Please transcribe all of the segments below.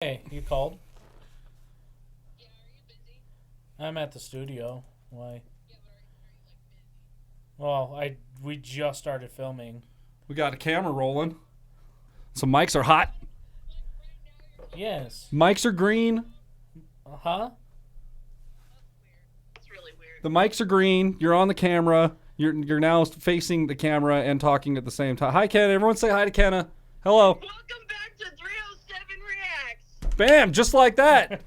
Hey, you called? Yeah, are you busy? I'm at the studio. Why? Yeah, but are you Well, we just started filming. We got a camera rolling. Some mics are hot. Yes. Mics are green. Huh? It's really weird. The mics are green. You're on the camera. You're now facing the camera and talking at the same time. Hi, Ken. Everyone say hi to Kenna. Hello. Welcome back to 307 Reacts. Bam, just like that.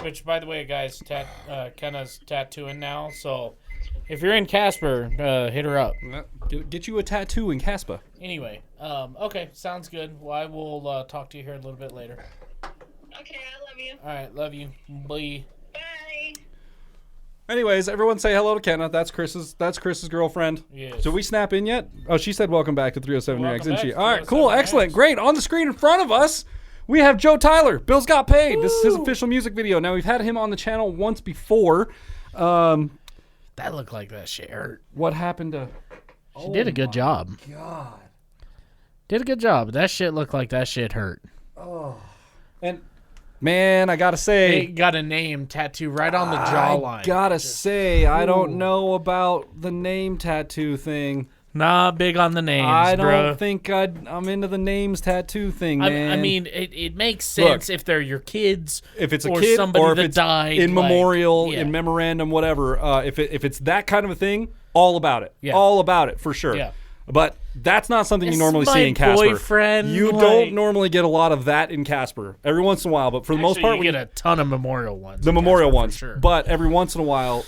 Which, by the way, guys, Kenna's tattooing now, so if you're in Casper, hit her up. Get you a tattoo in Caspa. Anyway, okay, sounds good. Well, I will talk to you here a little bit later. Okay, I love you. All right, love you. Bye. Bye. Anyways, everyone say hello to Kenna. That's Chris's girlfriend. Yes. Did we snap in yet? Oh, she said welcome back to 307 Welcome Reacts, didn't back she? to All right, 307 cool, excellent, Reacts. great. On the screen in front of us, we have Joe Tyler. Bill's Got Paid. This is his official music video. Now, we've had him on the channel once before. That looked like that shit hurt. What happened to... She did a good job. God. Did a good job. That shit looked like that shit hurt. And, man, I gotta say... They got a name tattoo right on the jawline. I gotta say, I don't know about the name tattoo thing. Not big on the names, I don't bro. think I'm into the names tattoo thing, man. I mean, it makes sense if they're your kids, if it's a or kid somebody or if that it's died, in like, memorial, yeah. in memorandum, whatever. If it's that kind of a thing, all about it. Yeah. All about it for sure. Yeah. But that's not something you It's normally my see in Casper. boyfriend, You like- don't normally get a lot of that in Casper. Every once in a while, but for the most part, you get a ton of memorial ones. the in memorial Casper, for ones. sure. But every once in a while,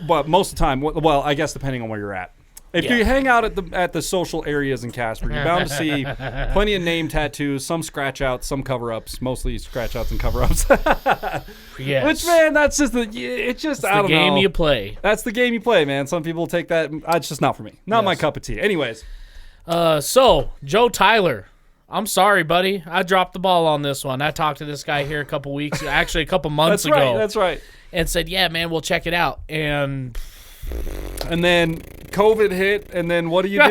but most of the time, well, I guess depending on where you're at. If Yeah. you hang out at the social areas in Casper, you're bound to see plenty of name tattoos, some scratch outs, some cover ups, mostly scratch outs and cover ups. yes. Which, man, that's just it's just I the don't game know. you play. That's the game you play, man. Some people take that. It's just not for me. Not my Yes. cup of tea. Anyways, So Joe Tyler, I'm sorry, buddy. I dropped the ball on this one. I talked to this guy here a couple weeks, actually a couple months that's right. ago, That's right. and said, "Yeah, man, we'll check it out." And And then COVID hit, and then what do? You know,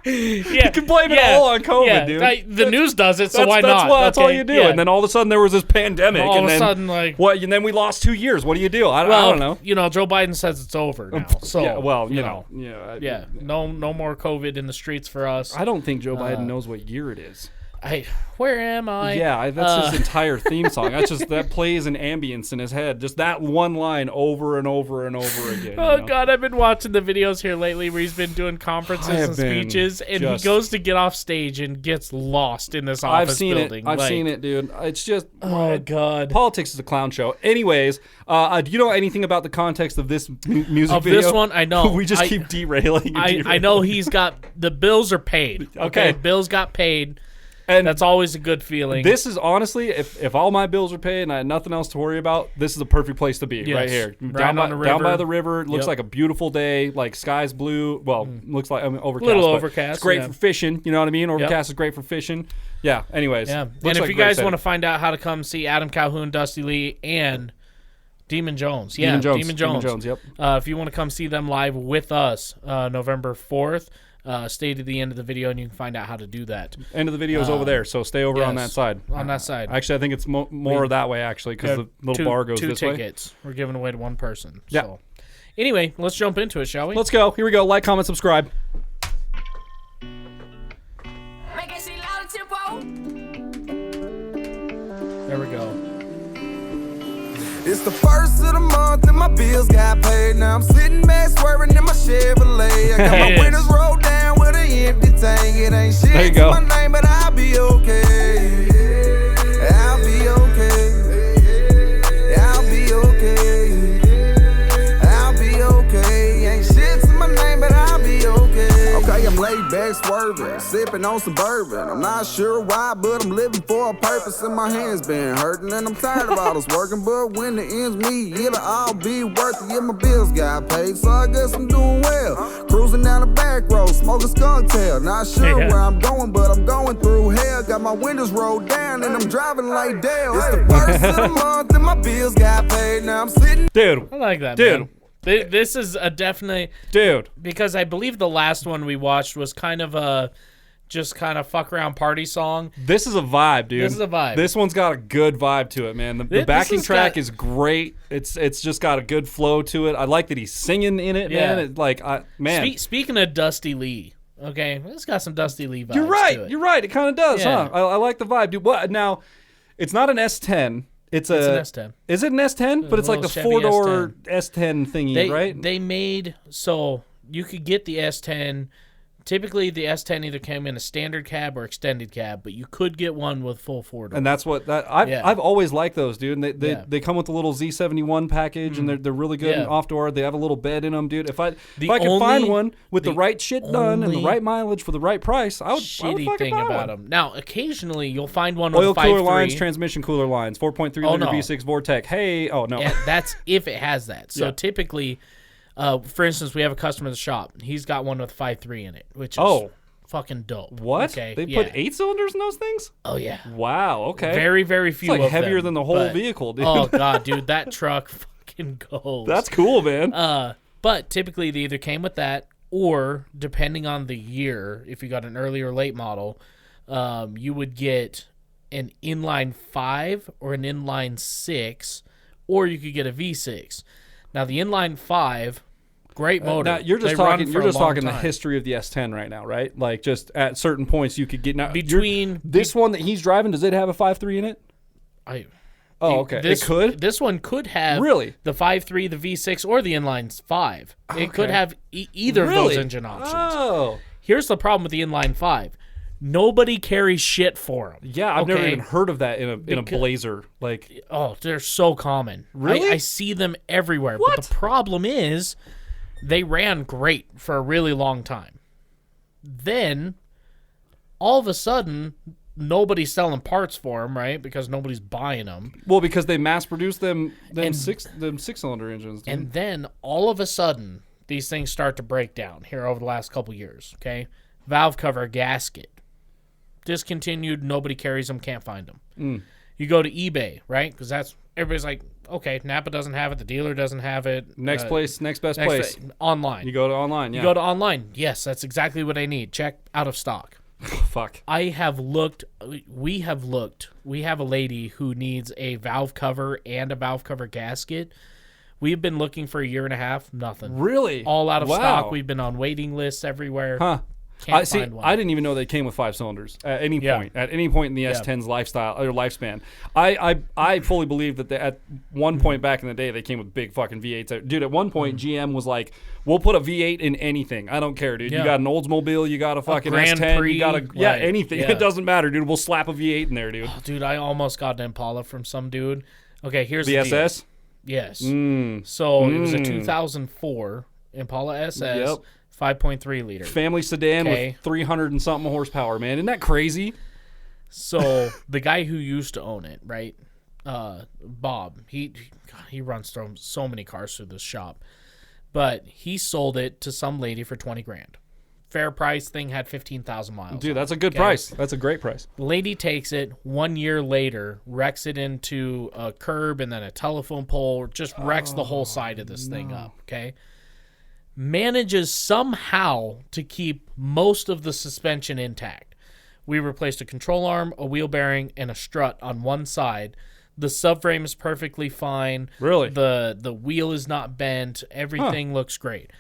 you can blame it all on COVID, dude. The news does it, so why not? That's all Okay, you do. yeah. And then all of a sudden there was this pandemic, all and of a then sudden, like, what? And then we lost 2 years. What do you do? I don't know. You know, Joe Biden says it's over now. So yeah, well, you know, yeah, no more COVID in the streets for us. I don't think Joe Biden knows what year it is. Where am I? Yeah, that's his entire theme song. That plays an ambience in his head. Just that one line over and over and over again. Oh, you know? God, I've been watching the videos here lately where he's been doing conferences and speeches, and he goes to get off stage and gets lost in this office building. I've seen it, dude. It's just... Oh, God. Politics is a clown show. Anyways, do you know anything about the context of this music Of video? this one, I know. We just keep derailing. I know he's got... The bills are paid. Okay. Bills got paid. And that's always a good feeling. This is honestly, if all my bills are paid and I had nothing else to worry about, this is a perfect place to be. Yes. Right here, Right on the river. down by the river. Looks Yep. like a beautiful day. Like sky's blue. Well, looks like overcast. Little but overcast, It's great yeah. for fishing. You know what I mean? Overcast is great for fishing. Yeah. Anyways. Yeah. looks And if like you a great guys setting. want to find out how to come see Adam Calhoun, Dusty Lee, and Demon Jones. Yeah, Demon Jones. Yep. If you want to come see them live with us, November 4th, stay to the end of the video and you can find out how to do that. End of the video is over there, so stay over on that yes, side. on that side. Actually, I think it's more that way actually because the little bar goes two this way. tickets. We're giving away to one person. Yeah. So. Anyway, let's jump into it, shall we? Let's go. Here we go. Like, comment, subscribe. Make it see loud tempo. There we go. It's the first of the month and my bills got paid. Now I'm sitting back swerving in my Chevrolet. I got It my is. windows rolled down with an empty tank. It ain't shit There you to go. my name, but I'll be okay. I'll be okay. I'll be okay. I'll be okay. Ain't shit to my name, but I'll be okay. Okay, I'm laid back, swerving. swerving, sipping on some bourbon. I'm not sure why, but I'm living for a purpose, and my hands been hurting, and I'm tired of all this working. But when the ends meet, it'll all be worth it. Yeah, my bills got paid, so I guess I'm doing well. Cruising down the back road, smoking skunk tail. Not sure where I'm going, but I'm going through hell. Got my windows rolled down, and I'm driving like Dale. It's the first of the month, and my bills got paid. Now I'm sitting. Dude. I like that, Dude. man. This is a definite... Dude. Because I believe the last one we watched was kind of a... just kind of fuck around party song. This is a vibe, dude. This is a vibe. This one's got a good vibe to it, man. The backing track is great. It's just got a good flow to it. I like that he's singing in it, man. Man. Speaking of Dusty Lee, okay, it's got some Dusty Lee vibes. You're right. to it. You're right. It kind of does, Yeah. huh? I like the vibe, dude. What now? It's not an S10. It's an S10. Is it an S10? But it's like the Chevy 4-door S10 thingy, right? They made so you could get the S10. Typically, the S10 either came in a standard cab or extended cab, but you could get one with full 4-door. And that's what I've always liked those, dude. And they come with a little Z71 package, and they're really good and off door. They have a little bed in them, dude. If I could find one with the right shit done and the right mileage for the right price, I would shitty fucking thing buy about one. them. Now, occasionally you'll find one Oil with a 5.3. cooler lines, transmission cooler lines, 4.3 liter no. V6 Vortec. Hey, oh no, Yeah, that's if it has that. So Yeah. typically, for instance, we have a customer in the shop. He's got one with 5.3 in it, which is fucking dope. What? Okay, They put 8 cylinders in those things? Oh yeah. Wow. Okay. Very, very few. It's like of heavier them, than the whole but- vehicle, dude. Oh god, dude, that truck fucking goes. That's cool, man. But typically they either came with that, or depending on the year, if you got an early or late model, you would get an inline 5 or an inline 6, or you could get a V6. Now the inline 5, great motor. Now you're just They run talking. for You're a just long talking the time. history of the S10 right now, right? Like just at certain points you could get now. Between this one that he's driving, does it have a 5.3 in it? Oh, okay. This, it could. This one could have Really? the 5.3, the V6, or the inline 5. It could have either of Really? those engine options. Oh. Here's the problem with the inline 5. Nobody carries shit for them. Yeah, I've never even heard of that in a Blazer. Like, oh, they're so common. Really? I see them everywhere. What? But the problem is they ran great for a really long time. Then, all of a sudden, nobody's selling parts for them, right? Because nobody's buying them. well, because they mass produce them six cylinder engines. Dude. And then, all of a sudden, these things start to break down here over the last couple years, okay? Valve cover gasket. Discontinued, nobody carries them, can't find them. You go to eBay, right? Because that's, everybody's like, okay, Napa doesn't have it, the dealer doesn't have it. next best place. Online. You go to online. Yeah. You go to online. Yes, that's exactly what I need. Check, out of stock. Fuck. I have looked. We have looked. We have a lady who needs a valve cover and a valve cover gasket. We've been looking for a year and a half. Nothing. Really? All out of Wow. stock. We've been on waiting lists everywhere. Huh. Can't See, find one. I didn't even know they came with 5 cylinders at any Yeah. point. At any point in the S10's lifespan, I fully believe that at one point back in the day they came with big fucking V8s. Dude, at one point GM was like, "We'll put a V8 in anything. I don't care, dude. Yeah. You got an Oldsmobile, you got a fucking Grand S10, Prix, you got right. anything. Yeah. It doesn't matter, dude. We'll slap a V8 in there, dude." Dude, I almost got an Impala from some dude. Okay, here's The deal. SS. Yes. So it was a 2004 Impala SS, Yep. 5.3 liter. Family sedan Okay. with 300 and something horsepower, man. Isn't that crazy? So the guy who used to own it, right? Bob, he runs through so many cars through this shop, but he sold it to some lady for $20,000. Fair price. Thing had 15,000 miles. Dude, that's a good price. That's a great price. The lady takes it 1 year later, wrecks it into a curb and then a telephone pole, just wrecks the whole side of this thing up. Okay. Manages somehow to keep most of the suspension intact. We replaced a control arm, a wheel bearing, and a strut on one side. The subframe is perfectly fine. Really? The wheel is not bent. Everything looks great.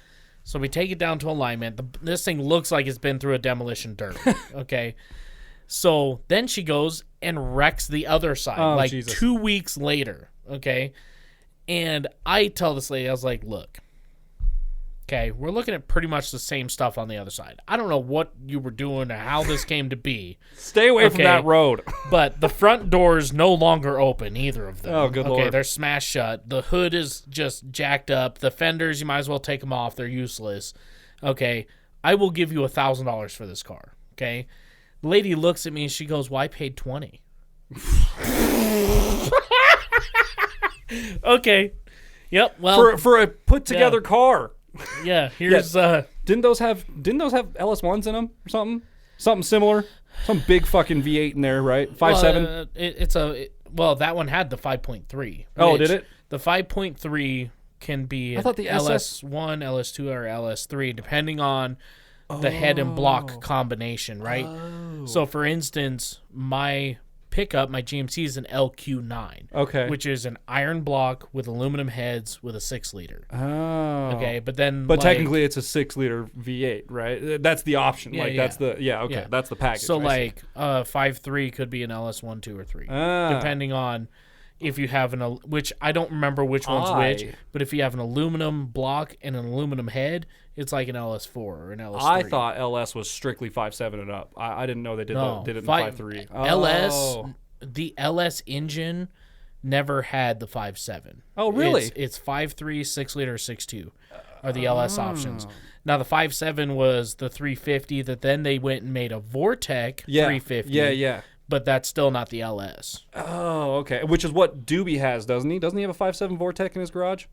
So we take it down to alignment. This thing looks like it's been through a demolition derby. Okay. So then she goes and wrecks the other side, Jesus. 2 weeks later. Okay. And I tell this lady, I was like, look, okay, we're looking at pretty much the same stuff on the other side. I don't know what you were doing or how this came to be. Stay away from that road. But the front door is no longer open, either of them. Oh, good Okay, Lord. they're smashed shut. The hood is just jacked up. The fenders, you might as well take them off. They're useless. Okay, I will give you $1,000 for this car. Okay. The lady looks at me and she goes, well, I paid $20. Okay. Yep. Well, for a put together car. Yeah. Here's Didn't those have LS1s in them or something? Something similar? Some big fucking V8 in there, right? 5.7? Well, that one had the 5.3. Oh, did it? The 5.3 can be I thought the LS1, LS2, or LS3, depending on the head and block combination, right? Oh. So, for instance, my pickup, my GMC is an LQ9. Okay. Which is an iron block with aluminum heads with a 6-liter. Oh. Okay, but technically it's a 6-liter V8, right? That's the option. That's the package. So 5.3 could be an LS1, 2, or 3, depending on if you have which I don't remember which one's which, but if you have an aluminum block and an aluminum head, it's like an LS4 or an LS3. I thought LS was strictly 5.7 and up. I didn't know they did it in 5.3. LS, the LS engine never had the 5.7. Oh, really? It's 5.3, 6-liter, 6.2 are the LS options. Now, the 5.7 was the 350 that then they went and made a Vortec 350. Yeah. But that's still not the LS. Oh, okay. Which is what Doobie has, doesn't he? Doesn't he have a 5.7 Vortec in his garage?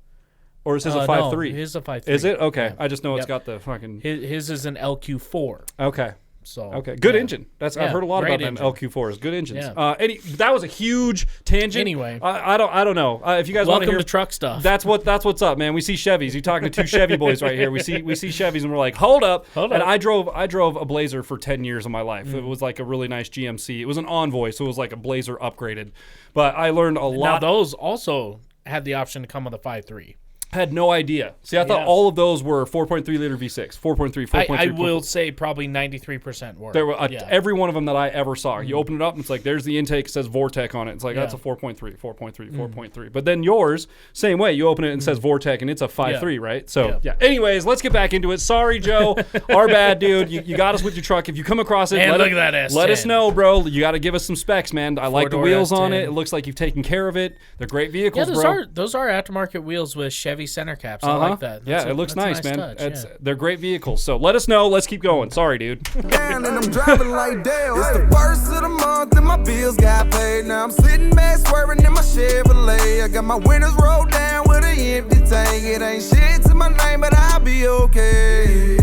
Or is his a 5.3? No, his is a 5.3. Is it? Okay. Yeah. I just know it's got the fucking... His is an LQ4. Okay. So okay, good engine. I've heard a lot about them LQ4s. Good engines. Yeah. That was a huge tangent. Anyway, I don't know if you guys want to hear to truck stuff. That's what's up, man. We see Chevys. You're talking to two Chevy boys right here. We see Chevys and we're like, hold up. And I drove a Blazer for 10 years of my life. It was like a really nice GMC. It was an Envoy, so it was like a Blazer upgraded. But I learned a lot. Now those also had the option to come with a 5.3. Had no idea. See, I thought all of those were 4.3 liter V6, 4.3, 4.3. I will say probably 93% were. There were every one of them that I ever saw. You open it up and it's like, there's the intake. It says Vortec on it. It's like, that's a 4.3, 4.3, 4.3. But then yours, same way. You open it and it says Vortec and it's a 5.3, right? So, yeah. Anyways, let's get back into it. Sorry, Joe. Our bad, dude. You got us with your truck. If you come across it, look at that S10. Let us know, bro. You got to give us some specs, man. I like the wheels on it. It looks like you've taken care of it. They're great vehicles, bro. Those are aftermarket wheels with Chevy center caps. I like that. It looks nice, man. Touch, they're great vehicles. So let us know. Let's keep going. Sorry, dude. Down and I'm driving like Dale. It's the first of the month and my bills got paid. Now I'm sitting back swerving in my Chevrolet. I got my windows rolled down with an empty tank. It ain't shit to my name, but I'll be okay.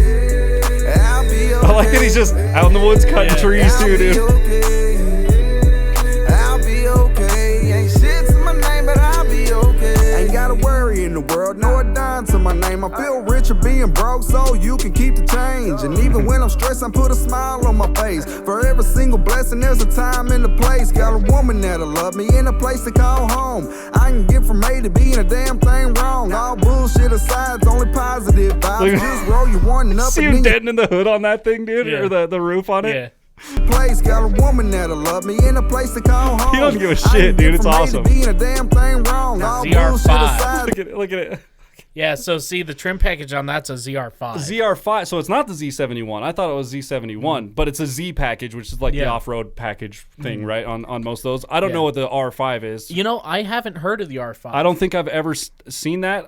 I'll be okay. I like that he's just out in the woods cutting trees too, dude. I'll be okay. Ain't shit to my name, but I'll be okay. Ain't gotta worry in the world, no a dime to my name. I feel richer being broke, so you can keep the change. And even when I'm stressed, I put a smile on my face. For every single blessing, there's a time and a place. Got a woman that'll love me and a place to call home. I can get from A to B and a damn thing wrong. All bullshit aside, it's only positive vibes. Just roll you one up. See him deadened in the hood on that thing, dude, or the roof on it. Yeah. Place got a woman that'll love me in a place to call home. He doesn't give a shit, dude. It's awesome. Being a damn thing wrong. All bullshit aside. Look at it. Yeah, so see, the trim package on that's a ZR5. ZR5, so it's not the Z71. I thought it was Z71, but it's a Z package, which is like the off-road package thing, right, on most of those. I don't know what the R5 is. You know, I haven't heard of the R5. I don't think I've ever seen that.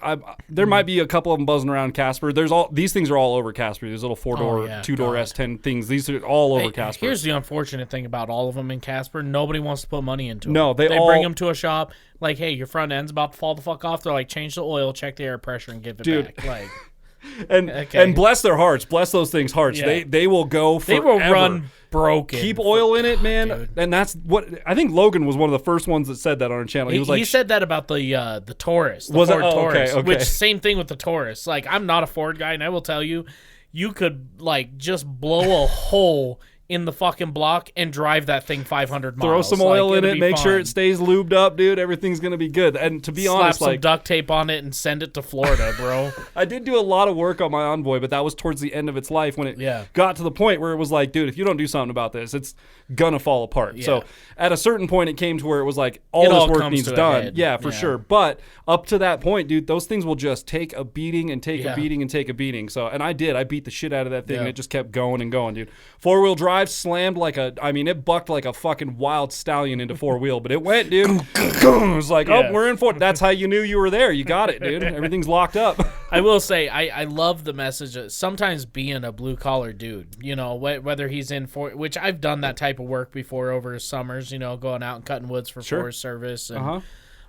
There might be a couple of them buzzing around Casper. These things are all over Casper. These little 4-door, 2-door S10 things. These are all over Casper. Here's the unfortunate thing about all of them in Casper. Nobody wants to put money into them. No, they bring them to a shop. Like, hey, your front end's about to fall the fuck off. They're like, change the oil, check the air pressure, and give it back. Like, and bless their hearts, bless those things' hearts. Yeah. They will go forever. They will run broken. Keep oil in it, man. Dude. And that's what I think. Logan was one of the first ones that said that on our channel. He was like, he said that about the Taurus, the Ford Taurus, okay. Which same thing with the Taurus. Like, I'm not a Ford guy, and I will tell you, you could like just blow a hole in the fucking block and drive that thing 500 miles. Throw some oil in it, make sure it stays lubed up, dude. Everything's going to be good. And to be honest, slap some duct tape on it and send it to Florida, bro. I did do a lot of work on my Envoy, but that was towards the end of its life when it got to the point where it was like, dude, if you don't do something about this, it's going to fall apart. So at a certain point, it came to where it was like, all this work needs done. Yeah, for sure. But up to that point, dude, those things will just take a beating and take a beating and take a beating. So, and I beat the shit out of that thing and it just kept going and going, dude. 4-wheel drive. drive slammed it bucked like a fucking wild stallion into four-wheel, but it went, dude. It was like, oh, we're in for it. That's how you knew you were there. You got it, dude. Everything's locked up. I will say, I love the message of sometimes being a blue-collar dude, you know, whether he's in which I've done that type of work before over summers, you know, going out and cutting woods for Forest Service and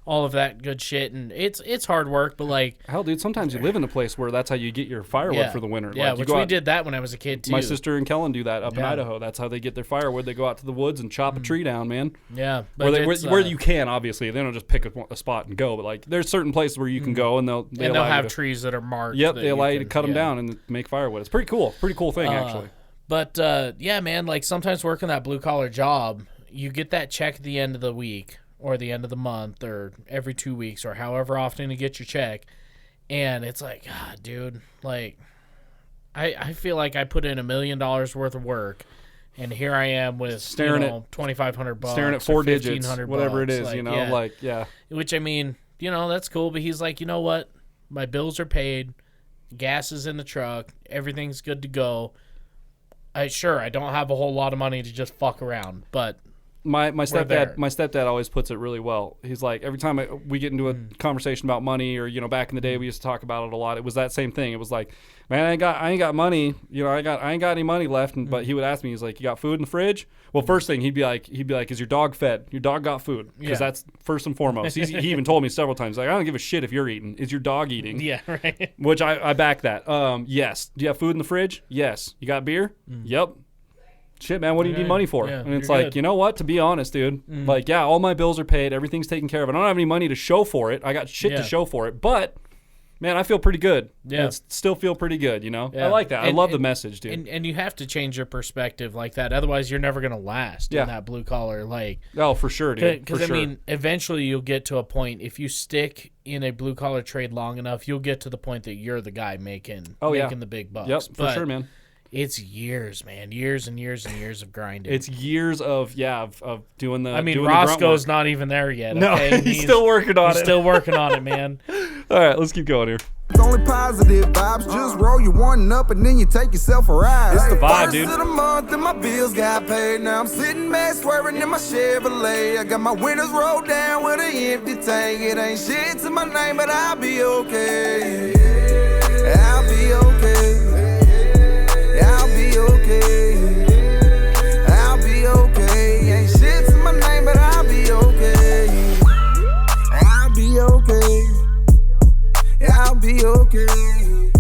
all of that good shit, and it's hard work, but like hell, dude, sometimes you live in a place where that's how you get your firewood for the winter. Yeah, like, which we did that when I was a kid too. My sister and Kellen do that up in Idaho. That's how they get their firewood. They go out to the woods and chop a tree down, man. Yeah, but where you can, obviously, they don't just pick a spot and go. But like, there's certain places where you can go and they'll have trees that are marked. Yep, they allow you to cut them down and make firewood. It's pretty cool thing actually. But yeah, man, like sometimes working that blue collar job, you get that check at the end of the week, or the end of the month, or every 2 weeks, or however often you get your check, and it's like, God, dude, like, I feel like I put in $1 million worth of work, and here I am with staring at $2,500, staring at 4 digits, whatever it is, like, you know, Which, I mean, you know, that's cool, but he's like, you know what, my bills are paid, gas is in the truck, everything's good to go. I don't have a whole lot of money to just fuck around, but My stepdad always puts it really well. He's like, every time we get into a conversation about money, or, you know, back in the day we used to talk about it a lot. It was that same thing. It was like, man, I ain't got money. You know, I ain't got any money left. But he would ask me, he's like, you got food in the fridge? Well, first thing he'd be like, is your dog fed? Your dog got food? Because that's first and foremost. He even told me several times, like, I don't give a shit if you're eating. Is your dog eating? Yeah, right. Which I back that. Yes. Do you have food in the fridge? Yes. You got beer? Yep. Shit, man, what do you need money for? And it's like, you know what? To be honest, dude, like, yeah, all my bills are paid. Everything's taken care of. I don't have any money to show for it. I got shit to show for it. But, man, I feel pretty good. Yeah. I still feel pretty good, you know? Yeah. I like that. I love the message, dude. And you have to change your perspective like that. Otherwise, you're never going to last in that blue collar. Like, oh, for sure, dude. Because, I mean, eventually you'll get to a point, if you stick in a blue collar trade long enough, you'll get to the point that you're the guy making the big bucks. Yep, for sure, man. It's years, man. Years and years and years of grinding. It's years of doing the. I mean, Roscoe's not even there yet. No, okay? he's still working on it. He's still working on it, man. All right, let's keep going here. It's only positive vibes. Just roll your one up and then you take yourself a ride. It's the vibe, dude. First of the month and my bills got paid. Now I'm sitting back swerving in my Chevrolet. I got my windows rolled down with an empty tank. It ain't shit to my name, but I'll be okay. I'll be okay. I'll be okay. I'll be okay. Ain't shit to my name, but I'll be okay. I'll be okay. I'll be okay.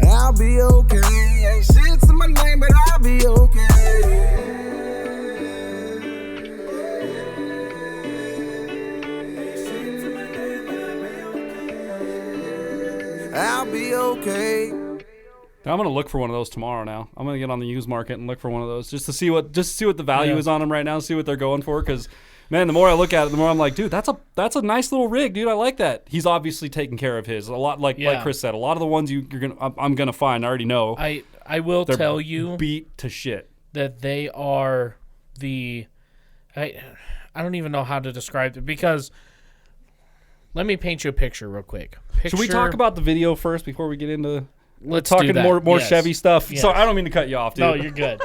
I'll be okay. Ain't shit to my name, but I'll be okay. I'll be okay. I'm gonna look for one of those tomorrow. Now I'm gonna get on the used market and look for one of those just to see what the value is on them right now. See what they're going for. Because, man, the more I look at it, the more I'm like, dude, that's a nice little rig, dude. I like that. He's obviously taking care of his. A lot like Chris said. A lot of the ones I'm gonna find. I already know. I will tell you, beat to shit, that they are the. I don't even know how to describe it, because. Let me paint you a picture real quick. Should we talk about the video first before we get into? Let's talking do that. more Yes. Chevy stuff. Yes. So I don't mean to cut you off, dude. No, you're good.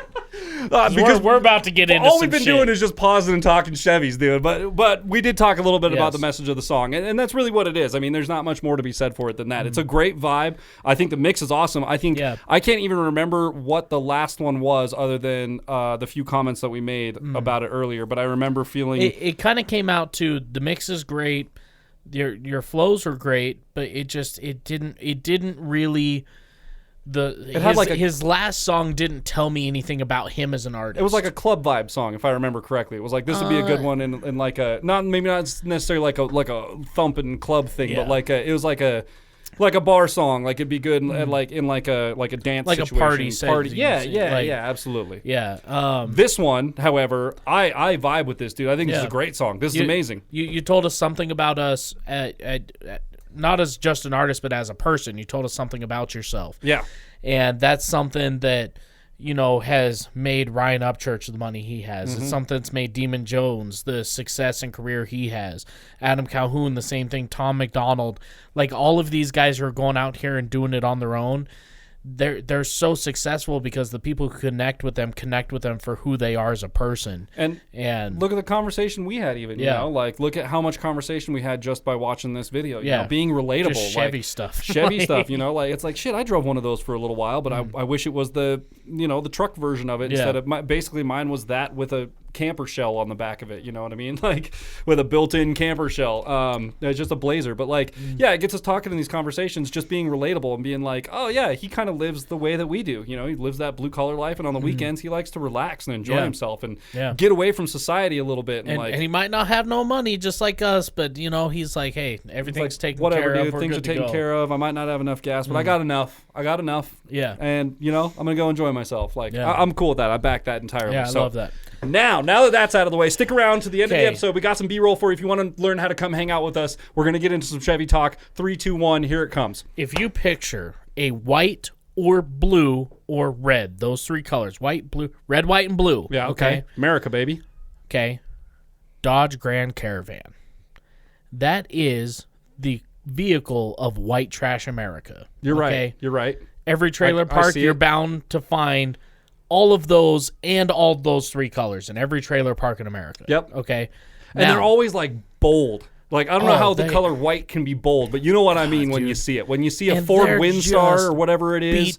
Because we're about to get into all some we've been shit. doing is just pausing and talking Chevys, dude. But we did talk a little bit about the message of the song, and that's really what it is. I mean, there's not much more to be said for it than that. It's a great vibe. I think the mix is awesome. I think I can't even remember what the last one was, other than the few comments that we made about it earlier. But I remember feeling it kind of came out to the mix is great. Your flows were great, but it didn't really. His last song didn't tell me anything about him as an artist. It was like a club vibe song, if I remember correctly. It was like, this would be a good one in like a not necessarily like a thumping club thing, but it was like a bar song. Like, it'd be good in like a dance like situation. a party setting. Yeah, absolutely. Yeah. This one, however, I vibe with this, dude. I think this is a great song. This is amazing. You told us something about us at not as just an artist, but as a person. You told us something about yourself. Yeah. And that's something that, has made Ryan Upchurch the money he has. It's something that's made Demon Jones the success and career he has. Adam Calhoun, the same thing. Tom McDonald. Like, all of these guys who are going out here and doing it on their own, they're so successful because the people who connect with them for who they are as a person. And look at the conversation we had, even, you know, like, look at how much conversation we had just by watching this video, you know, being relatable. Just Chevy stuff. Chevy stuff, you know, like, it's like, shit, I drove one of those for a little while, but I wish it was the, you know, the truck version of it instead of, basically mine was that with a camper shell on the back of it, you know what I mean? Like, with a built-in camper shell. It's just a Blazer. But, like, yeah, it gets us talking in these conversations, just being relatable and being like, oh, yeah, he kind of lives the way that we do. You know, he lives that blue-collar life, and on the weekends, he likes to relax and enjoy himself and get away from society a little bit. And he might not have no money just like us, but, you know, he's like, hey, everything's taken whatever, care dude, of. Things are taken care of. I might not have enough gas, but I got enough. Yeah. And, you know, I'm going to go enjoy myself. Like, I'm cool with that. I back that entirely. Yeah, I love that. Now that that's out of the way, stick around to the end of the episode. We got some B-roll for you if you want to learn how to come hang out with us. We're going to get into some Chevy talk. 3, 2, 1, here it comes. If you picture a white or blue or red, those three colors, white, blue, red, white, and blue. Yeah, okay. America, baby. Okay. Dodge Grand Caravan. That is the vehicle of white trash America. You're right. You're right. Every trailer park, you're bound to find all of those and all those three colors in every trailer park in America. Yep. Okay. And they're always like bold. Like, I don't know how the color white can be bold, but you know what I mean when you see it. When you see a Ford Windstar or whatever it is,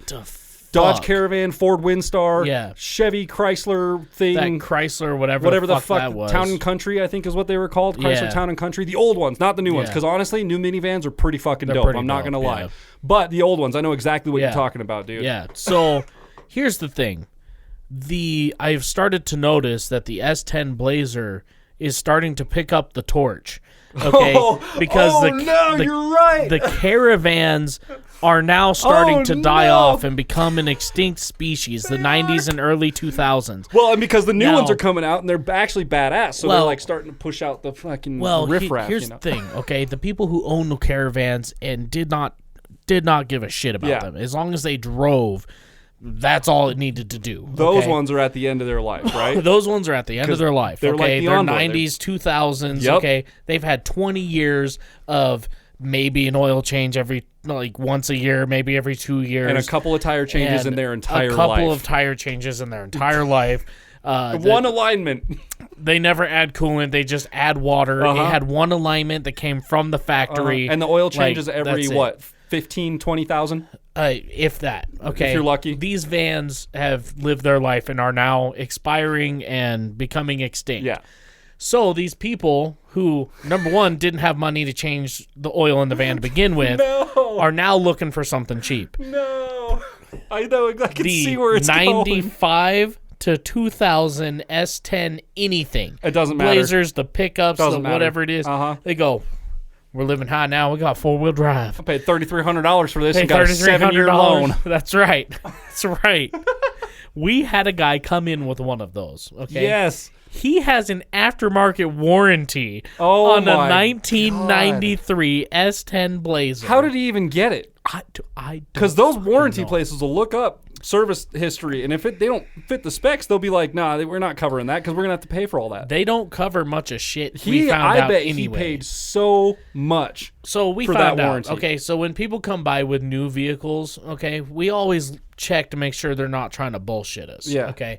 Dodge Caravan, Ford Windstar, Chevy Chrysler thing. That Chrysler, whatever the fuck that was. Town and Country, I think is what they were called. Chrysler Town and Country. The old ones, not the new ones. Because honestly, new minivans are pretty fucking dope. I'm not going to lie. But the old ones, I know exactly what you're talking about, dude. Yeah. So here's the thing. I've started to notice that the S10 Blazer is starting to pick up the torch. Okay, because you're right. The Caravans are now starting to die off and become an extinct species. The 90s and early 2000s. Well, and because the new ones are coming out and they're actually badass, so they're like starting to push out the fucking riffraff. Here's the thing, okay? The people who own the Caravans and did not give a shit about them, as long as they drove. That's all it needed to do. Those ones are at the end of their life, right? Those ones are at the end of their life. They're like they're 90s, 2000s. Yep. Okay, they've had 20 years of maybe an oil change every once a year, maybe every 2 years, and a couple of tire changes in their entire life. A couple of tire changes in their entire life. One alignment. They never add coolant. They just add water. It had one alignment that came from the factory. And the oil changes every, 15, 20,000? If that. Okay. If you're lucky. These vans have lived their life and are now expiring and becoming extinct. Yeah. So these people who, number one, didn't have money to change the oil in the van to begin with are now looking for something cheap. No. I know. I can see where it's 95 to 2000 S10 anything. It doesn't matter. Blazers, the pickups, whatever it is. They go, we're living high now. We got 4-wheel drive. I paid $3,300 for this and got a 7-year loan. That's right. That's right. We had a guy come in with one of those. Okay. Yes. He has an aftermarket warranty on a 1993 S10 Blazer. How did he even get it? Because those warranty places will look up service history, and if they don't fit the specs, they'll be like, nah, we're not covering that because we're gonna have to pay for all that. They don't cover much of shit. I bet he paid so much. So we found out. Okay, so when people come by with new vehicles, okay, we always check to make sure they're not trying to bullshit us. Yeah. Okay.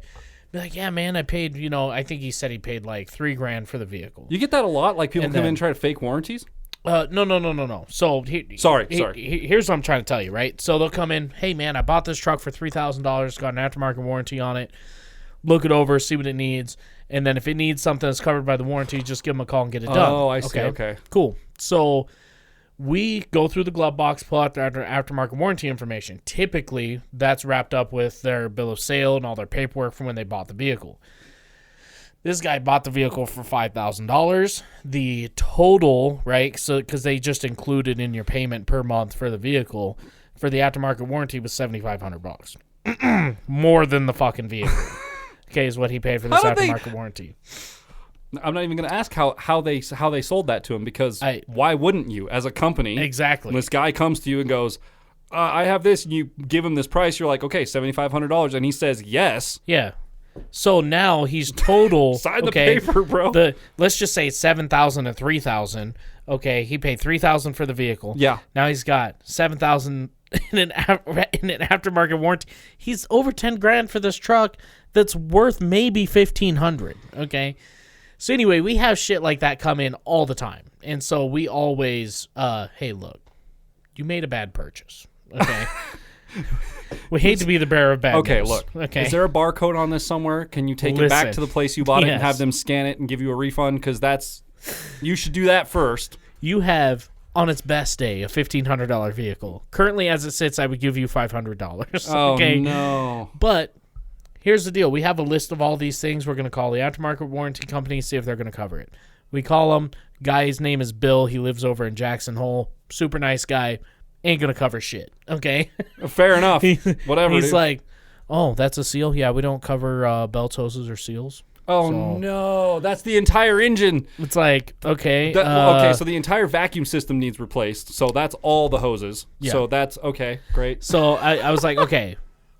Be like, yeah, man, I paid. I think he said he paid like $3,000 for the vehicle. You get that a lot. Like people come in and try to fake warranties. No. So sorry. Here's what I'm trying to tell you, right? So they'll come in, hey man, I bought this truck for $3,000, got an aftermarket warranty on it. Look it over, see what it needs, and then if it needs something that's covered by the warranty, just give them a call and get it done. Oh, I see. Okay. Cool. So we go through the glove box, pull out their aftermarket warranty information. Typically, that's wrapped up with their bill of sale and all their paperwork from when they bought the vehicle. This guy bought the vehicle for $5,000. The total, right? So because they just included in your payment per month for the vehicle, for the aftermarket warranty was $7,500. More than the fucking vehicle. Okay, is what he paid for this aftermarket warranty. I'm not even going to ask how they sold that to him because why wouldn't you as a company? Exactly. When this guy comes to you and goes, I have this, and you give him this price, you're like, okay, $7,500, and he says yes. Yeah. So now he's total. Sign the paper, bro. Let's just say $7,000 to $3,000. Okay, he paid $3,000 for the vehicle. Yeah. Now he's got $7,000 in an aftermarket warranty. He's over 10 grand for this truck that's worth maybe 1,500. Okay. So anyway, we have shit like that come in all the time. And so we always, hey, look, you made a bad purchase. Okay. We hate to be the bearer of bad news. Look. Okay. Is there a barcode on this somewhere? Can you take it back to the place you bought it and have them scan it and give you a refund? Because you should do that first. You have, on its best day, a $1,500 vehicle. Currently, as it sits, I would give you $500. Oh, okay? no. But here's the deal. We have a list of all these things. We're going to call the aftermarket warranty company, see if they're going to cover it. We call him. Guy's name is Bill. He lives over in Jackson Hole. Super nice guy. Ain't going to cover shit. Okay? Fair enough. Whatever. He's like, oh, that's a seal? Yeah, we don't cover belts, hoses, or seals. Oh, no. That's the entire engine. It's like, okay. Okay, so the entire vacuum system needs replaced. So that's all the hoses. Yeah. So that's, okay, great. So I was like, okay,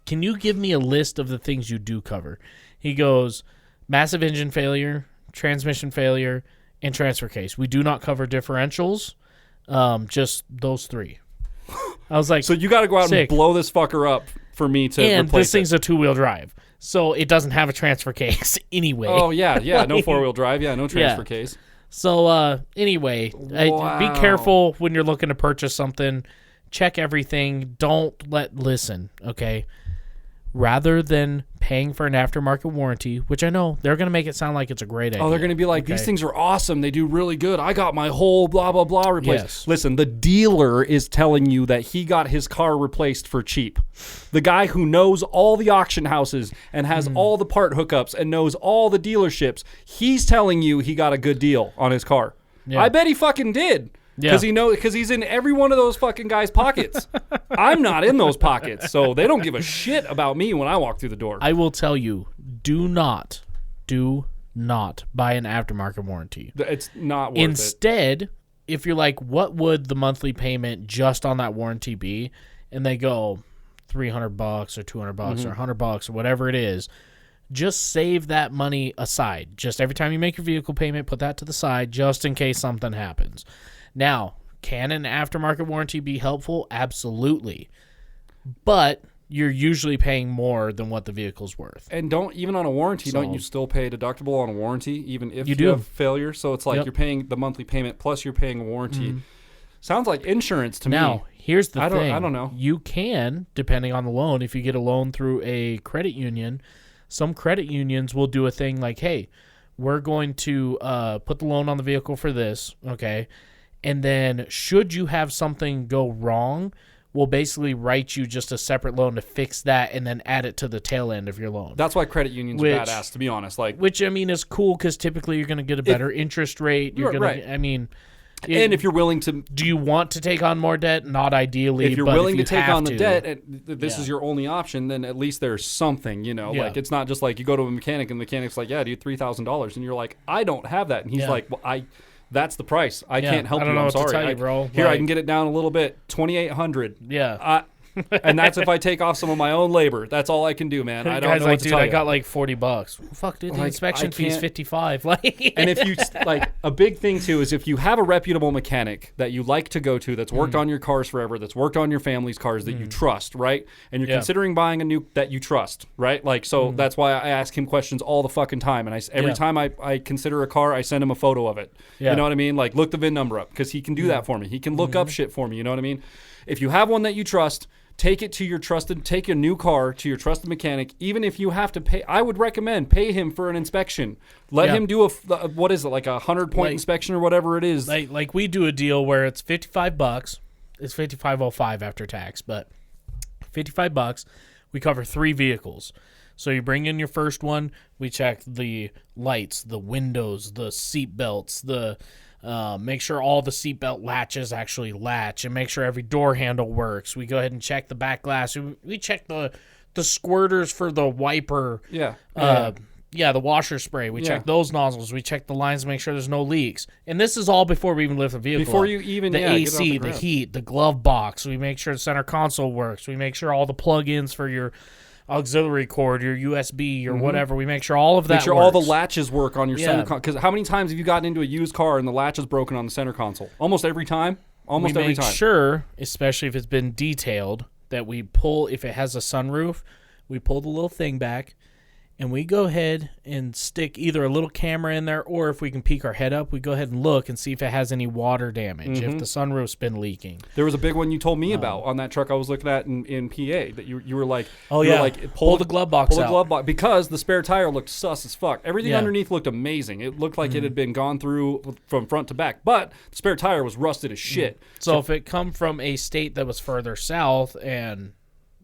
can you give me a list of the things you do cover? He goes, massive engine failure, transmission failure, and transfer case. We do not cover differentials, just those three. I was like, so you got to go out and blow this fucker up for me to replace it. And this thing's a two-wheel drive, so it doesn't have a transfer case anyway. Oh, yeah, no four-wheel drive, no transfer case. So anyway, be careful when you're looking to purchase something. Check everything. Listen, okay? Rather than paying for an aftermarket warranty, which I know they're going to make it sound like it's a great idea. Oh, they're going to be like, these things are awesome. They do really good. I got my whole blah, blah, blah replaced. Yes. Listen, the dealer is telling you that he got his car replaced for cheap. The guy who knows all the auction houses and has all the part hookups and knows all the dealerships, he's telling you he got a good deal on his car. Yeah. I bet he fucking did. Because he's in every one of those fucking guys' pockets. I'm not in those pockets, so they don't give a shit about me when I walk through the door. I will tell you, do not buy an aftermarket warranty. It's not worth it. Instead, if you're like, what would the monthly payment just on that warranty be? And they go $300 or $200 or $100 or whatever it is. Just save that money aside. Just every time you make your vehicle payment, put that to the side just in case something happens. Now, can an aftermarket warranty be helpful? Absolutely. But you're usually paying more than what the vehicle's worth. And don't on a warranty, don't you still pay a deductible on a warranty, even if you have failure? So it's like you're paying the monthly payment plus you're paying a warranty. Sounds like insurance to me. Now, here's the thing. I don't know. You can, depending on the loan, if you get a loan through a credit union, some credit unions will do a thing like, hey, we're going to put the loan on the vehicle for this, okay? And then should you have something go wrong, we'll basically write you just a separate loan to fix that and then add it to the tail end of your loan. That's why credit unions are badass, to be honest. Which, I mean, is cool because typically you're going to get a better interest rate. You're going to, I mean... And if you're willing to... Do you want to take on more debt? Not ideally, if you're willing to take on the debt, and this is your only option, then at least there's something, Like, it's not just like you go to a mechanic and the mechanic's like, yeah, dude, $3,000. And you're like, I don't have that. And he's like, well, that's the price. I can't help you. I'm sorry. To tell you, bro. Here, I can get it down a little bit. $2,800. Yeah. And that's if I take off some of my own labor. That's all I can do, man. I don't know what to tell you. I got like $40. Well, fuck, dude. The inspection fee is $55. And if you a big thing too is if you have a reputable mechanic that you like to go to that's worked on your cars forever, that's worked on your family's cars that you trust, right? And you're considering buying a new that you trust, right? Like so that's why I ask him questions all the fucking time. And every time I consider a car, I send him a photo of it. Yeah. You know what I mean? Like look the VIN number up because he can do that for me. He can look up shit for me. You know what I mean? If you have one that you trust. Take a new car to your trusted mechanic. Even if you have to pay, I would recommend pay him for an inspection. Let him do what is it, like 100-point inspection or whatever it is. Like we do a deal where it's $55. It's $55.05 after tax, but $55. We cover 3 vehicles. So you bring in your first one. We check the lights, the windows, the seat belts, make sure all the seatbelt latches actually latch and make sure every door handle works. We go ahead and check the back glass. We check the squirters for the wiper. The washer spray. We check those nozzles. We check the lines to make sure there's no leaks. And this is all before we even lift the vehicle Before up. you even, the AC, the heat, the glove box. We make sure the center console works. We make sure all the plug-ins for your auxiliary cord, your USB, or whatever. We make sure all of that Make sure works. all the latches work on your center console. Because how many times have you gotten into a used car and the latch is broken on the center console? Almost every time. Almost every time. We make sure, especially if it's been detailed, that we pull, if it has a sunroof, we pull the little thing back, and we go ahead and stick either a little camera in there, or if we can peek our head up, we go ahead and look and see if it has any water damage, if the sunroof's been leaking. There was a big one you told me about on that truck I was looking at in PA that you were like, pull the glove box out. Pull the glove box, because the spare tire looked sus as fuck. Everything underneath looked amazing. It looked like it had been gone through from front to back, but the spare tire was rusted as shit. So if it come from a state that was further south and...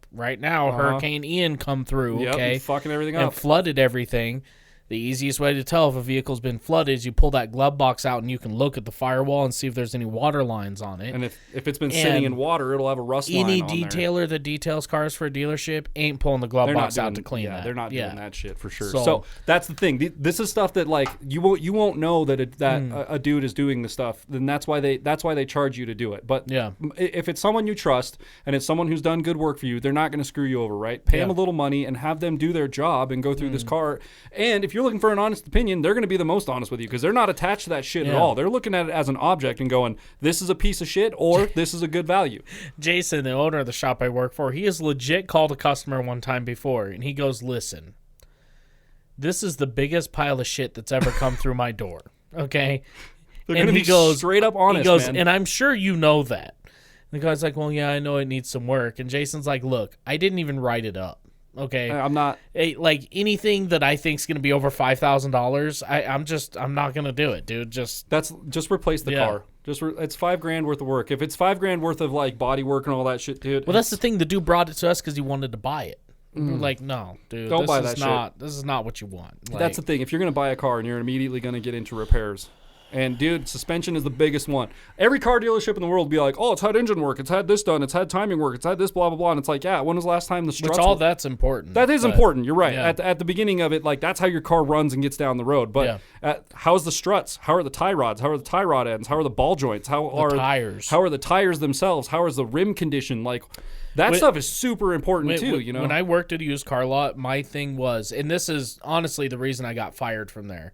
Right now, Hurricane Ian come through, and fucking everything up. And flooded everything. The easiest way to tell if a vehicle's been flooded is you pull that glove box out and you can look at the firewall and see if there's any water lines on it. And if it's been sitting in water, it'll have a rust line on there. Any detailer that details cars for a dealership ain't pulling the glove box out to clean that. They're not doing that shit for sure. So that's the thing. This is stuff that like you won't know that a dude is doing the stuff. Then that's why they charge you to do it. But if it's someone you trust and it's someone who's done good work for you, they're not going to screw you over, right? Pay them a little money and have them do their job and go through this car. And if you're looking for an honest opinion, they're going to be the most honest with you because they're not attached to that shit at all. They're looking at it as an object and going, this is a piece of shit or this is a good value. Jason, the owner of the shop I work for, he has legit called a customer one time before, and he goes, listen, this is the biggest pile of shit that's ever come through my door, okay? They're going to be straight up honest, he goes, man. And I'm sure you know that. And the guy's like, well, yeah, I know it needs some work. And Jason's like, look, I didn't even write it up. Okay, I'm not like anything that I think is going to be over $5,000. I'm not going to do it, dude. Just replace the car. It's $5,000 worth of work. If it's $5,000 worth of like body work and all that shit, dude. Well, that's the thing. The dude brought it to us because he wanted to buy it. We're like, no, dude, don't buy that shit. This is not what you want. Like, that's the thing. If you're going to buy a car and you're immediately going to get into repairs. And, dude, suspension is the biggest one. Every car dealership in the world will be like, oh, it's had engine work, it's had this done, it's had timing work, it's had this, blah, blah, blah. And it's like, yeah, when was the last time the struts that's important. That is important. You're right. Yeah. At the beginning of it, like, that's how your car runs and gets down the road. But how's the struts? How are the tie rods? How are the tie rod ends? How are the ball joints? How are tires? How are the tires themselves? How is the rim condition? Like, that stuff is super important, too, you know? When I worked at a used car lot, my thing was, and this is honestly the reason I got fired from there,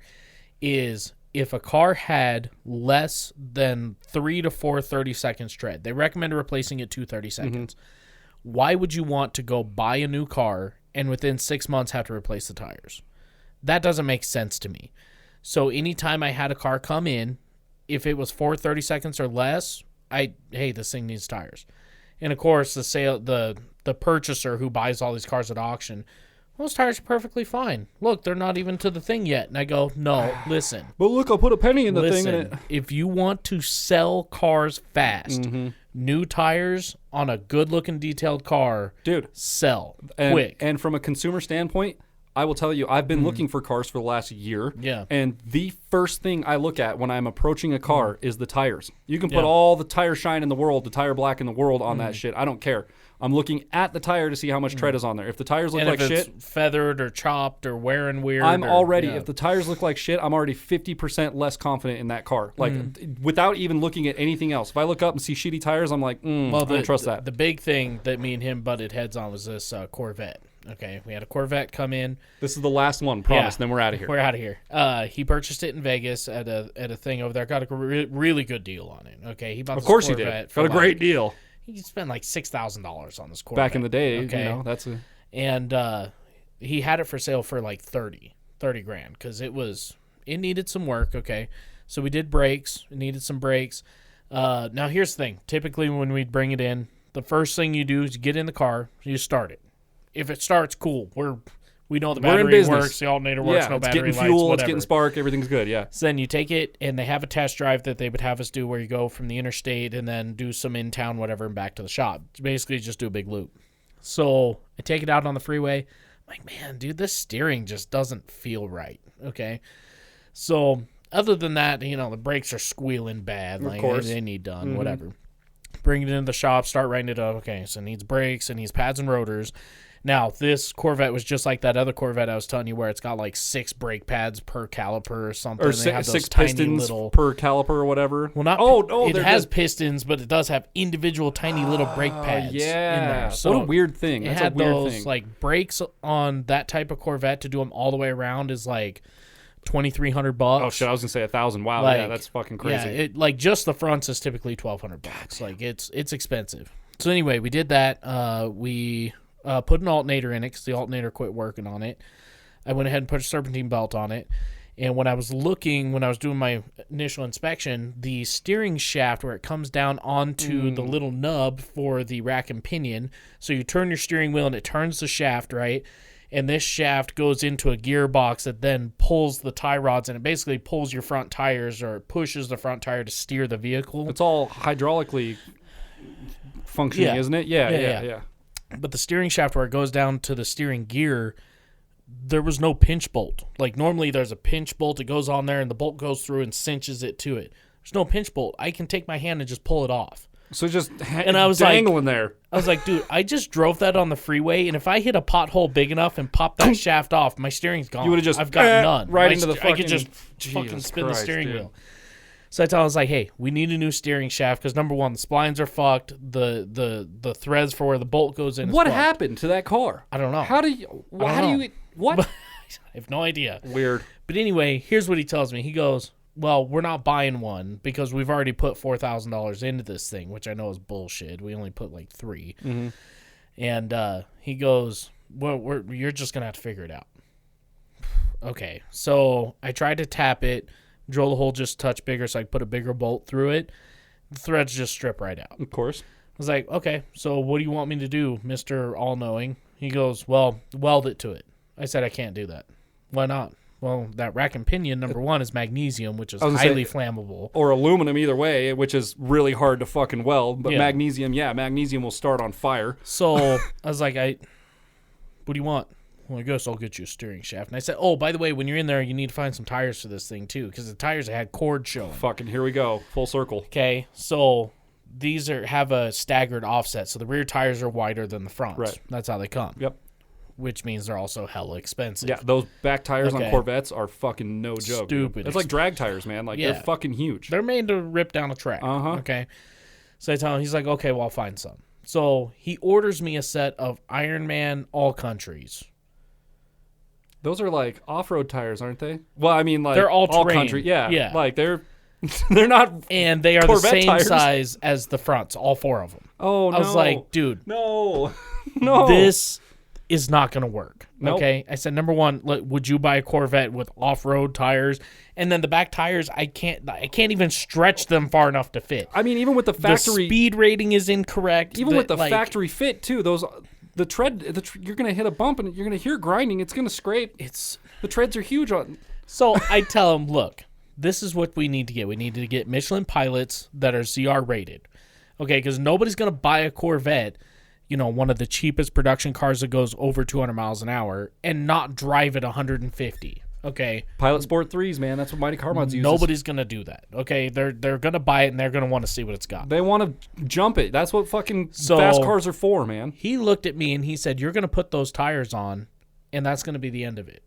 is... if a car had less than 3 to 4 30-second tread, they recommended replacing it 2 30 seconds. Why would you want to go buy a new car and within 6 months have to replace the tires? That doesn't make sense to me. So anytime I had a car come in, if it was 4 30 seconds or less, hey, this thing needs tires. And of course, the purchaser who buys all these cars at auction, those tires are perfectly fine. Look, they're not even to the thing yet. And I go, no, listen. But look, I'll put a penny in the thing. In it. If you want to sell cars fast, new tires on a good-looking detailed car, dude, sell quick. And from a consumer standpoint, I will tell you, I've been looking for cars for the last year. Yeah. And the first thing I look at when I'm approaching a car is the tires. You can put all the tire shine in the world, the tire black in the world on that shit. I don't care. I'm looking at the tire to see how much tread is on there. If the tires look like shit, it's feathered or chopped or wearing weird, if the tires look like shit, I'm already 50% less confident in that car. Like without even looking at anything else. If I look up and see shitty tires, I'm like, I don't trust that. The big thing that me and him butted heads on was this Corvette. Okay, we had a Corvette come in. This is the last one, promise. Then we're out of here. We're out of here. He purchased it in Vegas at a thing over there. Got a really good deal on it. Okay, he bought. Of course he did. Got a great deal. He spent like $6,000 on this Corvette. Back in the day, okay? And he had it for sale for like $30 grand because it needed some work. Okay, so we did brakes. It needed some brakes. Now here's the thing. Typically, when we bring it in, the first thing you do is you get in the car, you start it. If it starts, cool. We know the battery works, the alternator works, no battery lights, fuel, whatever. It's getting spark, everything's good, yeah. So then you take it, and they have a test drive that they would have us do where you go from the interstate and then do some in-town, whatever, and back to the shop. Basically, just do a big loop. So I take it out on the freeway. I'm like, man, dude, this steering just doesn't feel right, okay? So other than that, the brakes are squealing bad. Like, they need done, whatever. Bring it into the shop, start writing it up. Okay, so it needs brakes, it needs pads and rotors. Now, this Corvette was just like that other Corvette I was telling you where it's got like 6 brake pads per caliper or something. Or six pistons per caliper or whatever. Well, it has pistons, but it does have individual tiny little brake pads in there. So what a weird thing. That's a weird thing. Like brakes on that type of Corvette to do them all the way around is like $2,300. Oh shit, I was gonna say 1,000. Wow, like, yeah, that's fucking crazy. Yeah, like just the fronts is typically $1,200. Like it's expensive. So anyway, we did that. We put an alternator in it because the alternator quit working on it. I went ahead and put a serpentine belt on it. And when I was doing my initial inspection, the steering shaft where it comes down onto the little nub for the rack and pinion. So you turn your steering wheel and it turns the shaft, right? And this shaft goes into a gearbox that then pulls the tie rods, and it basically pulls your front tires or pushes the front tire to steer the vehicle. It's all hydraulically functioning, isn't it? Yeah. But the steering shaft where it goes down to the steering gear, there was no pinch bolt. Like normally there's a pinch bolt. It goes on there and the bolt goes through and cinches it to it. There's no pinch bolt. I can take my hand and just pull it off. So just and I was dangling there. I was like, dude, I just drove that on the freeway, and if I hit a pothole big enough and pop that shaft off, my steering's gone. You would have just I've got none. Right into the fucking... I could just fucking spin the steering wheel. So I was like, hey, we need a new steering shaft because number one, the splines are fucked. The threads for where the bolt goes in. What happened to that car? I don't know. How do you? What? I have no idea. Weird. But anyway, here's what he tells me. He goes, well, we're not buying one because we've already put $4,000 into this thing, which I know is bullshit. We only put like $3,000. Mm-hmm. And he goes, well, you're just going to have to figure it out. Okay. So I tried to tap it, drill the hole just a touch bigger so I could put a bigger bolt through it. The threads just strip right out. Of course. I was like, okay, so what do you want me to do, Mr. All-Knowing? He goes, well, weld it to it. I said, I can't do that. Why not? Well, that rack and pinion, number one, is magnesium, which is highly flammable. Or aluminum, either way, which is really hard to fucking weld. But magnesium will start on fire. So I was like, what do you want? Well, I guess I'll get you a steering shaft. And I said, oh, by the way, when you're in there, you need to find some tires for this thing, too, because the tires had cord showing. Fucking here we go. Full circle. Okay, so these have a staggered offset, so the rear tires are wider than the fronts. Right. That's how they come. Yep. Which means they're also hella expensive. Yeah, those back tires on Corvettes are fucking no joke. Stupid. It's like drag tires, man. Like, they're fucking huge. They're made to rip down a track. Uh-huh. Okay. So I tell him, he's like, okay, well, I'll find some. So he orders me a set of Ironman All Countries. Those are like off-road tires, aren't they? Well, I mean, like, they're all country. Yeah. Yeah. Like, they're not. And they are Corvette the same tires. size as the fronts, all four of them. Oh, no. I was like, dude. No. This is not going to work. Nope. Okay. I said, number one, would you buy a Corvette with off-road tires? And then the back tires, I can't even stretch them far enough to fit. I mean, even with the factory, the speed rating is incorrect. Even with the factory fit too, the tread, you're gonna hit a bump and you're gonna hear grinding. It's gonna scrape. The treads are huge on. So I tell him, look, this is what we need to get. We need to get Michelin pilots that are ZR rated. Okay, because nobody's gonna buy a Corvette, one of the cheapest production cars that goes over 200 miles an hour, and not drive at 150. Okay. Pilot Sport 3s, man. That's what Mighty Car Mods uses. Nobody's going to do that. Okay. They're going to buy it and they're going to want to see what it's got. They want to jump it. That's what fucking fast cars are for, man. He looked at me and he said, you're going to put those tires on and that's going to be the end of it.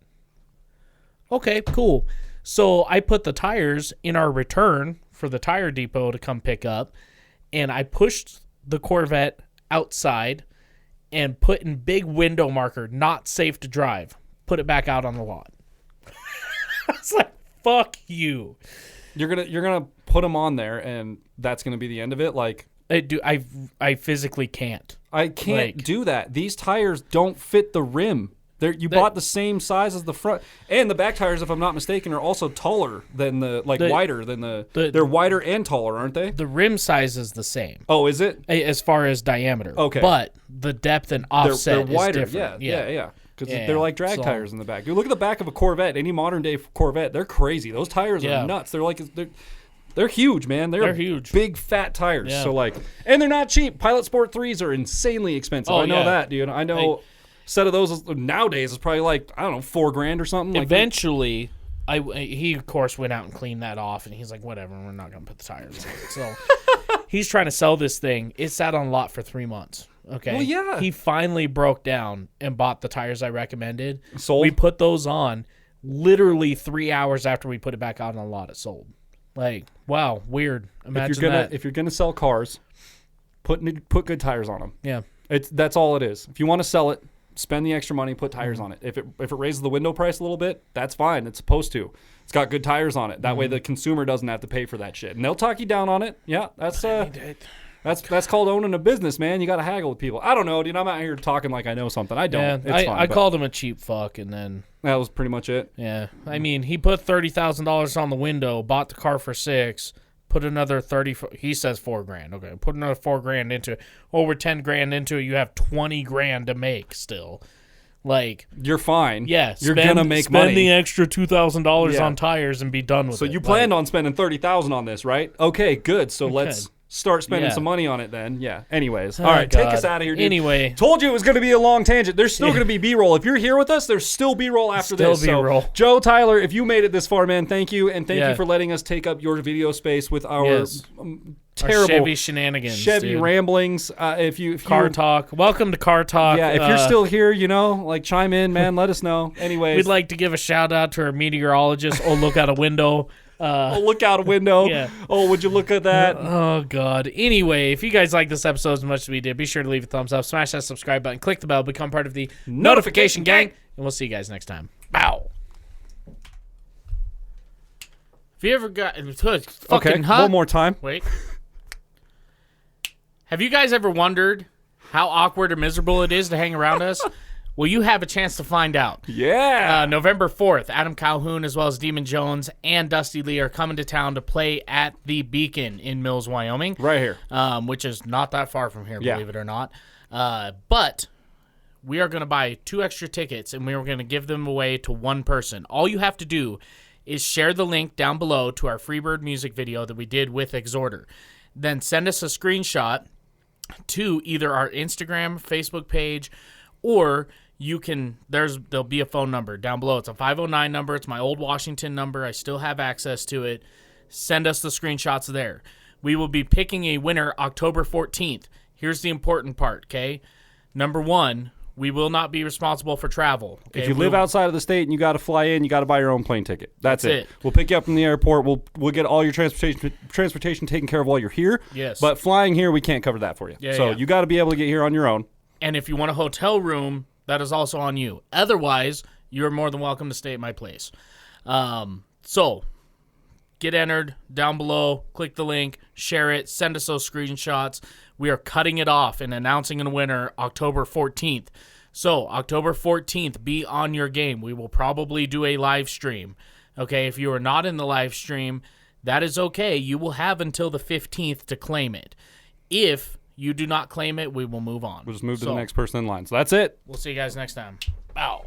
Okay, cool. So I put the tires in our return for the tire depot to come pick up, and I pushed the Corvette outside and put in big window marker, not safe to drive. Put it back out on the lot. I was like, fuck you. You're gonna put them on there, and that's gonna be the end of it. Like, I physically can't. I can't do that. These tires don't fit the rim. You bought the same size as the front, and the back tires, if I'm not mistaken, are also taller than wider than they're wider and taller, aren't they? The rim size is the same. Oh, is it? As far as diameter. Okay. But the depth and offset they're wider. is different. Yeah. Because they're like drag tires in the back. Dude, look at the back of a Corvette. Any modern day Corvette, they're crazy. Those tires are nuts. They're huge, man. They're huge. Big fat tires. Yeah. So and they're not cheap. Pilot Sport 3s are insanely expensive. I know that, dude. I know. Set of those nowadays is probably like, I don't know, $4,000 or something. Eventually, he of course went out and cleaned that off, and he's like, whatever, we're not gonna put the tires on it. So he's trying to sell this thing. It sat on a lot for 3 months. Okay. Well, yeah. He finally broke down and bought the tires I recommended. Sold. We put those on. Literally 3 hours after we put it back out on the lot, it sold. Like, wow, weird. Imagine that. If you're gonna sell cars, put good tires on them. Yeah. That's all it is. If you want to sell it, spend the extra money, put tires on it. If it raises the window price a little bit, that's fine. It's supposed to. It's got good tires on it. That way the consumer doesn't have to pay for that shit. And they'll talk you down on it. Yeah, that's called owning a business, man. You got to haggle with people. I don't know, dude. I'm out here talking like I know something. I don't. Yeah, I called him a cheap fuck, and then that was pretty much it. Yeah, I mean, he put $30,000 on the window, bought the car for $6,000. Put another 30. He says $4,000. Okay, put another $4,000 into it. Over $10,000 into it, you have $20,000 to make still. Like you're fine. Yeah, you're gonna make money. Spend the extra $2,000 on tires and be done with it. So you planned on spending $30,000 on this, right? Okay, good. So let's start spending some money on it then. Yeah. Anyways, all right, take us out of here, dude. Anyway, told you it was going to be a long tangent. There's still going to be B-roll. If you're here with us, there's still B-roll after this. Still B-roll. So, Joe, Tyler, if you made it this far, man, thank you, and thank you for letting us take up your video space with our terrible our Chevy shenanigans, Chevy ramblings. If Car Talk, welcome to Car Talk. Yeah, if you're still here, like chime in, man. Let us know. Anyways, we'd like to give a shout out to our meteorologist. Oh, look out a window. Look out a window. Yeah. Oh, would you look at that? Oh, God. Anyway, if you guys like this episode as much as we did, be sure to leave a thumbs up, smash that subscribe button, click the bell, become part of the notification gang, and we'll see you guys next time. Bow. Have you ever got... one more time. Wait. Have you guys ever wondered how awkward or miserable it is to hang around us? Well, you have a chance to find out. Yeah. November 4th, Adam Calhoun as well as Demon Jones and Dusty Lee are coming to town to play at the Beacon in Mills, Wyoming. Right here. Which is not that far from here, believe it or not. But we are going to buy 2 extra tickets, and we are going to give them away to one person. All you have to do is share the link down below to our Freebird music video that we did with Exhorter. Then send us a screenshot to either our Instagram, Facebook page, or... there'll be a phone number down below. It's a 509 number. It's my old Washington number. I still have access to it. Send us the screenshots there. We will be picking a winner October 14th. Here's the important part, okay? Number 1, we will not be responsible for travel. Okay? If you live outside of the state and you got to fly in, you got to buy your own plane ticket. That's it. We'll pick you up from the airport. We'll get all your transportation taken care of while you're here. Yes. But flying here, we can't cover that for you. You got to be able to get here on your own. And if you want a hotel room, that is also on you. Otherwise, you're more than welcome to stay at my place. So, get entered down below. Click the link. Share it. Send us those screenshots. We are cutting it off and announcing a winner October 14th. So, October 14th, be on your game. We will probably do a live stream. Okay, if you are not in the live stream, that is okay. You will have until the 15th to claim it. If you do not claim it, we will move on. We'll just move to the next person in line. So that's it. We'll see you guys next time. Bow.